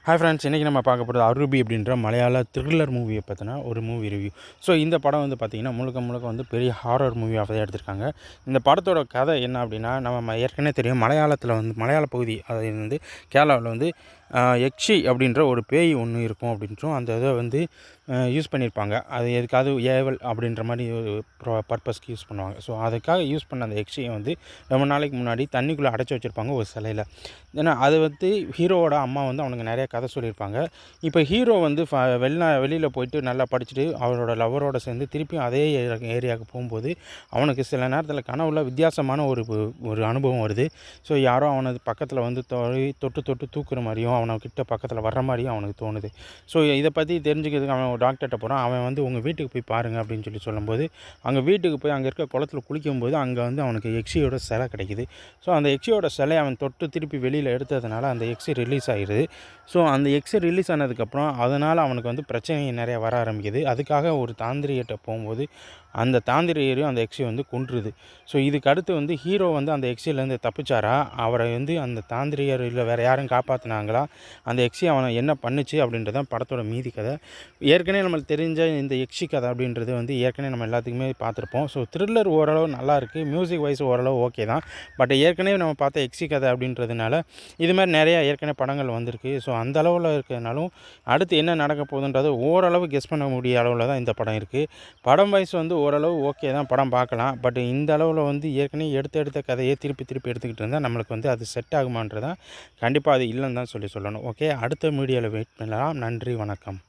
Hi friends, இன்றைக்கி நம்ம பார்க்க போகிறது அரூபி அப்படின்ற மலையாள த்ரில்லர் மூவியை பற்றின ஒரு மூவி ரிவ்யூ. ஸோ இந்த படம் வந்து பார்த்திங்கன்னா முழுக்க முழுக்க வந்து பெரிய ஹாரர் மூவியாக தான் எடுத்திருக்காங்க. இந்த படத்தோட கதை என்ன அப்படின்னா, நம்ம ஏற்கனவே தெரியும் மலையாளத்தில் வந்து மலையாள பகுதி அது வந்து கேரளாவில் வந்து யக்ஷி அப்படின்ற ஒரு பேய் ஒன்று இருக்கும் அப்படின்ட்டும் அந்த இதை வந்து யூஸ் பண்ணியிருப்பாங்க. அது எதுக்காவது ஏவல் அப்படின்ற மாதிரி ஒரு பர்பஸ்க்கு யூஸ் பண்ணுவாங்க. ஸோ அதுக்காக யூஸ் பண்ண அந்த யக்ஷியை வந்து ரொம்ப நாளைக்கு முன்னாடி தண்ணிக்குள்ளே அடைச்சி வச்சுருப்பாங்க ஒரு சிலையில். ஏன்னா அது வந்து ஹீரோவோட அம்மா வந்து அவனுக்கு நிறைய கதை சொல்லியிருப்பாங்க. இப்போ ஹீரோ வந்து வெளியில் போயிட்டு நல்லா படிச்சுட்டு அவரோட லவ்வரோடு சேர்ந்து திருப்பியும் அதே ஏரியாவுக்கு போகும்போது அவனுக்கு சில நேரத்தில் கனவுல வித்தியாசமான ஒரு அனுபவம் வருது. ஸோ யாரோ அவனது பக்கத்தில் வந்து தொட்டு தொட்டு தூக்குற மாதிரியும் அவனுக்கிட்ட பக்கத்தில் வர்ற மாதிரியும் அவனுக்கு தோணுது. ஸோ இதை பற்றி தெரிஞ்சுக்கிறதுக்கு அவன் ஒரு டாக்டர்கிட்ட போகிறான். அவன் வந்து உங்கள் வீட்டுக்கு போய் பாருங்கள் அப்படின்னு சொல்லும்போது அங்கே வீட்டுக்கு போய் அங்கே இருக்க குளத்தில் குளிக்கும்போது அங்கே வந்து அவனுக்கு யக்ஷியோட சிலை கிடைக்குது. ஸோ அந்த யக்ஷியோட சிலையை அவன் தொட்டு திருப்பி வெளியில் எடுத்ததுனால அந்த யக்ஷி ரிலீஸ் ஆகிடுது. ஸோ அந்த யக்ஷி ரிலீஸ் ஆனதுக்கப்புறம் அதனால் அவனுக்கு வந்து பிரச்சனை நிறையா வர ஆரம்பிக்குது. அதுக்காக ஒரு தாந்திரிகிட்ட போகும்போது அந்த தாந்திரியரையும் அந்த யக்ஷி வந்து கொன்றுது. ஸோ இதுக்கு அடுத்து வந்து ஹீரோ வந்து அந்த யக்ஷிலேருந்து தப்பிச்சாரா, அவரை வந்து அந்த தாந்திரியர் இல்லை வேறு யாரும் காப்பாற்றினாங்களா, அந்த யக்ஷி அவனை என்ன பண்ணுச்சு அப்படின்றது தான் படத்தோட மீதி கதை. ஏற்கனவே நம்மளுக்கு தெரிஞ்ச இந்த யக்ஷி கதை அப்படின்றது வந்து ஏற்கனவே நம்ம எல்லாத்துக்குமே பார்த்துருப்போம். ஸோ த்ரில்லர் ஓரளவு நல்லாயிருக்கு, மியூசிக் வைஸ் ஓரளவு ஓகே தான். பட் ஏற்கனவே நம்ம பார்த்த யக்ஷி கதை அப்படின்றதுனால இது மாதிரி நிறையா ஏற்கனவே படங்கள் வந்திருக்கு. ஸோ அந்த அளவில் இருக்கிறதுனாலும் அடுத்து என்ன நடக்க போகுதுன்றது ஓரளவு கெஸ் பண்ண முடிய அளவில் தான் இந்த படம் இருக்குது. படம் வைஸ் வந்து ஓரளவு ஓகே தான், படம் பார்க்கலாம். பட் இந்த அளவில் வந்து ஏற்கனவே எடுத்த கதையை திருப்பி எடுத்துக்கிட்டு இருந்தால் நம்மளுக்கு வந்து அது செட் ஆகுமான்றதான் கண்டிப்பாக அது இல்லைன்னு தான் சொல்லணும். ஓகே, அடுத்த மீடியாவில் வெயிட் பண்ணலாம். நன்றி, வணக்கம்.